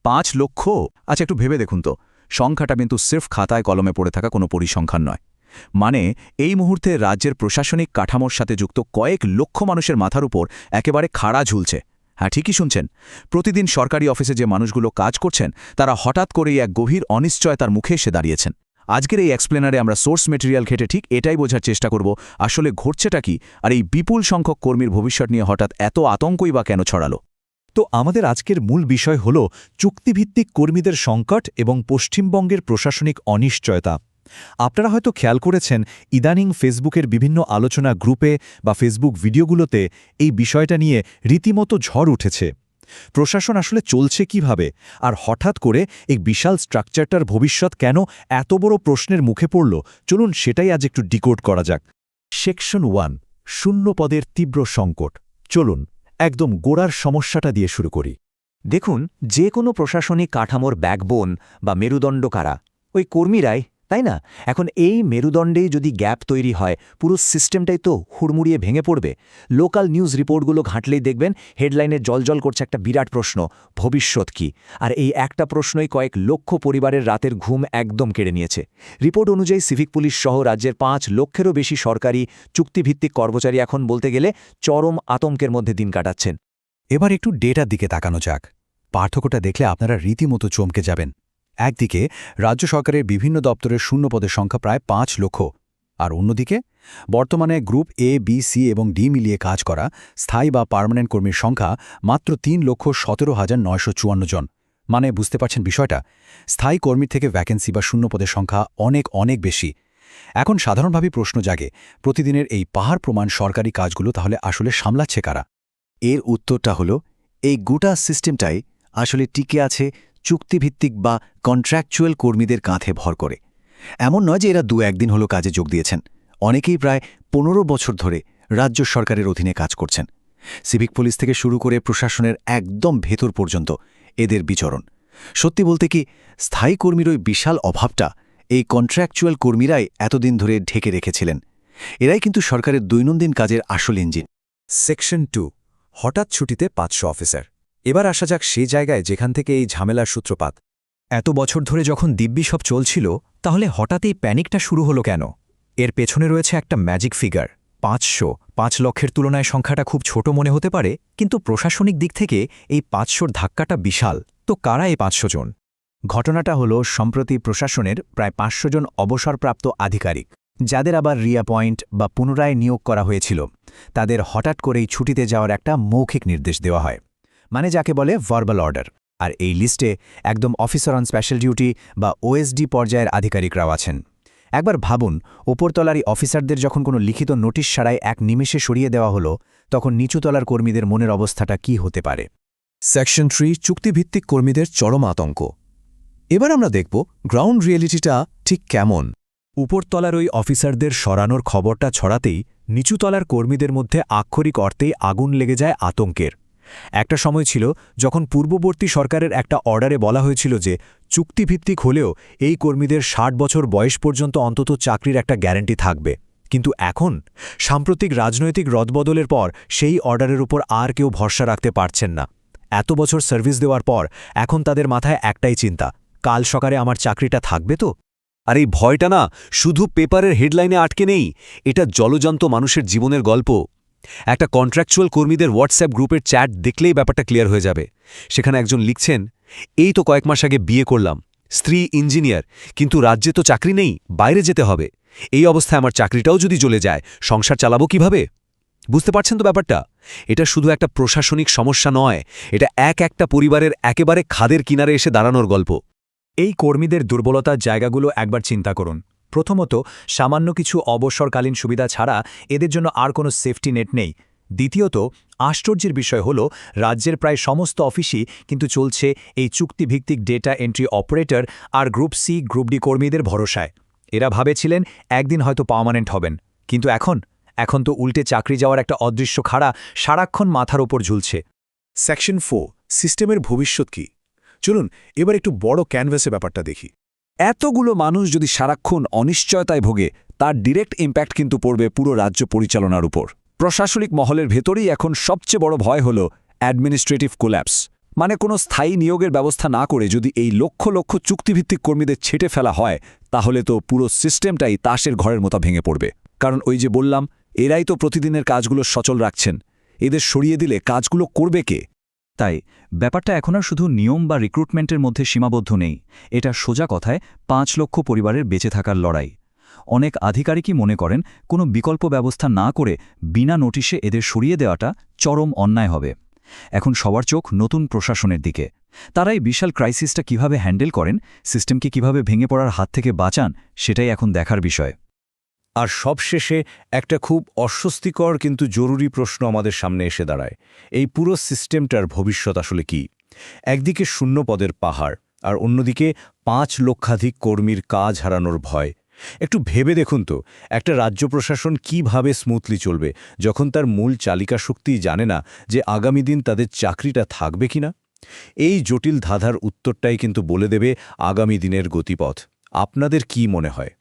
5 লক্ষ? আচ্ছা, একটু ভেবে দেখুন তো, সংখ্যাটা কিন্তু সির্ফ খাতায় কলমে পড়ে থাকা কোনো পরিসংখ্যান নয়। মানে এই মুহূর্তে রাজ্যের প্রশাসনিক কাঠামোর সাথে যুক্ত কয়েক লক্ষ মানুষের মাথার উপর একেবারে খাড়া ঝুলছে। হ্যাঁ, ঠিকই শুনছেন। প্রতিদিন সরকারি অফিসে যে মানুষগুলো কাজ করছেন, তারা হঠাৎ করেই এক গভীর অনিশ্চয়তার মুখে এসে দাঁড়িয়েছেন। আজকের এই এক্সপ্লেনারে আমরা সোর্স মেটেরিয়াল ঘেটে ঠিক এটাই বোঝার চেষ্টা করব, আসলে ঘটছেটা কি, আর এই বিপুল সংখ্যক কর্মীর ভবিষ্যৎ নিয়ে হঠাৎ এত আতঙ্কই বা কেন ছড়ালো। তো আমাদের আজকের মূল বিষয় হল চুক্তিভিত্তিক কর্মীদের সংকট এবং পশ্চিমবঙ্গের প্রশাসনিক অনিশ্চয়তা। আপনারা হয়তো খেয়াল করেছেন, ইদানিং ফেসবুকের বিভিন্ন আলোচনা গ্রুপে বা ফেসবুক ভিডিওগুলোতে এই বিষয়টা নিয়ে রীতিমতো ঝড় উঠেছে। প্রশাসন আসলে চলছে কিভাবে, আর হঠাৎ করে এই বিশাল স্ট্রাকচারটার ভবিষ্যৎ কেন এত বড় প্রশ্নের মুখে পড়ল, চলুন সেটাই আজ একটু ডিকোড করা যাক। সেকশন 1, শূন্য পদের তীব্র সংকট। চলুন একদম গোড়ার সমস্যাটা দিয়ে শুরু করি। দেখুন, যে কোনো প্রশাসনিক কাঠামোর ব্যাকবোন বা মেরুদণ্ড কারা? ওই কর্মীরাই, তাই না? এখন এই মেরুদণ্ডেই যদি গ্যাপ তৈরি হয়, পুরো সিস্টেমটাই তো হুড়মুড়িয়ে ভেঙে পড়বে। লোকাল নিউজ রিপোর্টগুলো ঘাঁটলেই দেখবেন হেডলাইনে জলজল করছে একটা বিরাট প্রশ্ন, ভবিষ্যৎ কি? আর এই একটা প্রশ্নই কয়েক লক্ষ পরিবারের রাতের ঘুম একদম কেড়ে নিয়েছে। রিপোর্ট অনুযায়ী সিভিক পুলিশ সহ রাজ্যের 5 লক্ষেরও বেশি সরকারি চুক্তিভিত্তিক কর্মচারী এখন বলতে গেলে চরম আতঙ্কের মধ্যে দিন কাটাচ্ছেন। এবার একটু ডেটার দিকে তাকানো যাক। পার্থক্যটা দেখলে আপনারা রীতিমতো চমকে যাবেন। একদিকে রাজ্য সরকারের বিভিন্ন দপ্তরের শূন্যপদের সংখ্যা প্রায় 5 লক্ষ, আর অন্যদিকে বর্তমানে গ্রুপ এ, বি, সি এবং ডি মিলিয়ে কাজ করা স্থায়ী বা পার্মানেন্ট কর্মীর সংখ্যা মাত্র 3,17,954 জন। মানে বুঝতে পারছেন বিষয়টা, স্থায়ী কর্মীর থেকে ভ্যাকেন্সি বা শূন্যপদের সংখ্যা অনেক অনেক বেশি। এখন সাধারণভাবে প্রশ্ন জাগে, প্রতিদিনের এই পাহাড় প্রমাণ সরকারি কাজগুলো তাহলে আসলে সামলাচ্ছে কারা? এর উত্তরটা হলো, এই গোটা সিস্টেমটাই আসলে টিকে আছে চুক্তিভিত্তিক বা কন্ট্রাকচুয়াল কর্মীদের কাঁধে ভর করে। এমন নয় যে এরা 2-1 দিন হলো কাজে যোগ দিয়েছেন। অনেকেই প্রায় 15 বছর ধরে রাজ্য সরকারের অধীনে কাজ করছেন। সিভিক পুলিশ থেকে শুরু করে প্রশাসনের একদম ভেতর পর্যন্ত এদের বিচরণ। সত্যি বলতে কি, স্থায়ী কর্মীর ওই বিশাল অভাবটা এই কন্ট্রাকচুয়াল কর্মীরাই এতদিন ধরে ঢেকে রেখেছিলেন। এরাই কিন্তু সরকারের দৈনন্দিন কাজের আসল ইঞ্জিন। সেকশন 2, হঠাৎ ছুটিতে 500 অফিসার। এবার আসা যাক সেই জায়গায় যেখান থেকে এই ঝামেলার সূত্রপাত। এত বছর ধরে যখন দিব্যি সব চলছিল, তাহলে হঠাৎ এই প্যানিকটা শুরু হলো কেন? এর পেছনে রয়েছে একটা ম্যাজিক ফিগার, 500। 5 লক্ষের তুলনায় সংখ্যাটা খুব ছোট মনে হতে পারে, কিন্তু প্রশাসনিক দিক থেকে এই 500র ধাক্কাটা বিশাল। তো কারা এই 500 জন? ঘটনাটা হলো, সম্প্রতি প্রশাসনের প্রায় 500 জন অবসরপ্রাপ্ত আধিকারিক, যাদের আবার রিঅ্যাপয়েন্ট বা পুনরায় নিয়োগ করা হয়েছিল, তাদের হঠাৎ করেই ছুটিতে যাওয়ার একটা মৌখিক নির্দেশ দেওয়া হয়, মানে যাকে বলে ভার্বাল অর্ডার। আর এই লিস্টে একদম অফিসার অন স্পেশাল ডিউটি বা ওএসডি পর্যায়ের আধিকারিকরাও আছেন। একবার ভাবুন, ওপরতলারই অফিসারদের যখন কোনো লিখিত নোটিশ ছাড়াই এক নিমেষে সরিয়ে দেওয়া হলো, তখন নিচুতলার কর্মীদের মনের অবস্থাটা কি হতে পারে? সেকশন 3, চুক্তিভিত্তিক কর্মীদের চরম আতঙ্ক। এবার আমরা দেখব গ্রাউন্ড রিয়েলিটিটা ঠিক কেমন। উপরতলার ওই অফিসারদের সরানোর খবরটা ছড়াতেই নিচুতলার কর্মীদের মধ্যে আক্ষরিক অর্থেই আগুন লেগে যায় আতঙ্কের। একটা সময় ছিল যখন পূর্ববর্তী সরকারের একটা অর্ডারে বলা হয়েছিল যে চুক্তিভিত্তিক হলেও এই কর্মীদের 60 বছর বয়স পর্যন্ত অন্তত চাকরির একটা গ্যারান্টি থাকবে। কিন্তু এখন সাম্প্রতিক রাজনৈতিক রদবদলের পর সেই অর্ডারের উপর আর কেউ ভরসা রাখতে পারছেন না। এত বছর সার্ভিস দেওয়ার পর এখন তাদের মাথায় একটাই চিন্তা, কাল সকালে আমার চাকরিটা থাকবে তো? আর এই ভয়টা না শুধু পেপারের হেডলাইনে আটকে নেই, এটা জলজান্ত মানুষের জীবনের গল্প। একটা কন্ট্রাকচুয়াল কর্মীদের হোয়াটসঅ্যাপ গ্রুপের চ্যাট দেখলেই ব্যাপারটা ক্লিয়ার হয়ে যাবে। সেখানে একজন লিখছেন, এই তো কয়েক মাস আগে বিয়ে করলাম, স্ত্রী ইঞ্জিনিয়ার, কিন্তু রাজ্যে তো চাকরি নেই, বাইরে যেতে হবে। এই অবস্থায় আমার চাকরিটাও যদি চলে যায়, সংসার চালাবো কিভাবে? বুঝতে পারছেন তো ব্যাপারটা? এটা শুধু একটা প্রশাসনিক সমস্যা নয়, এটা একটা পরিবারের একেবারে খাদের কিনারে এসে দাঁড়ানোর গল্প। এই কর্মীদের দুর্বলতার জায়গাগুলো একবার চিন্তা করুন। প্রথমত, সামান্য কিছু অবসরকালীন সুবিধা ছাড়া এদের জন্য আর কোনো সেফটি নেট নেই। দ্বিতীয়ত, আশ্চর্যের বিষয় হল রাজ্যের প্রায় সমস্ত অফিসই কিন্তু চলছে এই চুক্তিভিত্তিক ডেটা এন্ট্রি অপারেটর আর গ্রুপ সি, গ্রুপ ডি কর্মীদের ভরসায়। এরা ভাবেছিলেন একদিন হয়তো পার্মানেন্ট হবেন, কিন্তু এখন তো উল্টে চাকরি যাওয়ার একটা অদৃশ্য খাড়া সারাক্ষণ মাথার ওপর ঝুলছে। সেকশন 4, সিস্টেমের ভবিষ্যৎ কি? চলুন এবার একটু বড় ক্যানভাসে ব্যাপারটা দেখি। এতগুলো মানুষ যদি সারাক্ষণ অনিশ্চয়তায় ভোগে, তার ডিরেক্ট ইম্প্যাক্ট কিন্তু পড়বে পুরো রাজ্য পরিচালনার উপর। প্রশাসনিক মহলের ভেতরেই এখন সবচেয়ে বড় ভয় হল অ্যাডমিনিস্ট্রেটিভ কোল্যাপস। মানে কোনো স্থায়ী নিয়োগের ব্যবস্থা না করে যদি এই লক্ষ লক্ষ চুক্তিভিত্তিক কর্মীদের ছেটে ফেলা হয় তাহলে তো পুরো সিস্টেমটাই তাসের ঘরের মতো ভেঙে পড়বে। কারণ ওই যে বললাম, এরাই তো প্রতিদিনের কাজগুলো সচল রাখছেন। এদের সরিয়ে দিলে কাজগুলো করবে কে? তাই ব্যাপারটা এখন আর শুধু নিয়ম বা রিক্রুটমেন্টের মধ্যে সীমাবদ্ধ নেই, এটা সোজা কথায় ৫ লক্ষ পরিবারের বেঁচে থাকার লড়াই। অনেক আধিকারিকই মনে করেন কোনো বিকল্প ব্যবস্থা না করে বিনা নোটিশে এদের সরিয়ে দেওয়াটা চরম অন্যায় হবে। এখন সবার চোখ নতুন প্রশাসনের দিকে। তারা এই বিশাল ক্রাইসিসটা কিভাবে হ্যান্ডেল করেন, সিস্টেমকে কিভাবে ভেঙে পড়ার হাত থেকে বাঁচান, সেটাই এখন দেখার বিষয়। আর সবশেষে একটা খুব অস্বস্তিকর কিন্তু জরুরি প্রশ্ন আমাদের সামনে এসে দাঁড়ায়। এই পুরো সিস্টেমটার ভবিষ্যৎ আসলে কি? একদিকে শূন্য পদের পাহাড়, আর অন্যদিকে ৫ লক্ষাধিক কর্মীর কাজ হারানোর ভয়। একটু ভেবে দেখুন তো, একটা রাজ্য প্রশাসন কিভাবে স্মুথলি চলবে যখন তার মূল চালিকা শক্তিই জানে না যে আগামী দিন তাদের চাকরিটা থাকবে কিনা? এই জটিল ধাঁধার উত্তরটাই কিন্তু বলে দেবে আগামী দিনের গতিপথ। আপনাদের কি মনে হয়?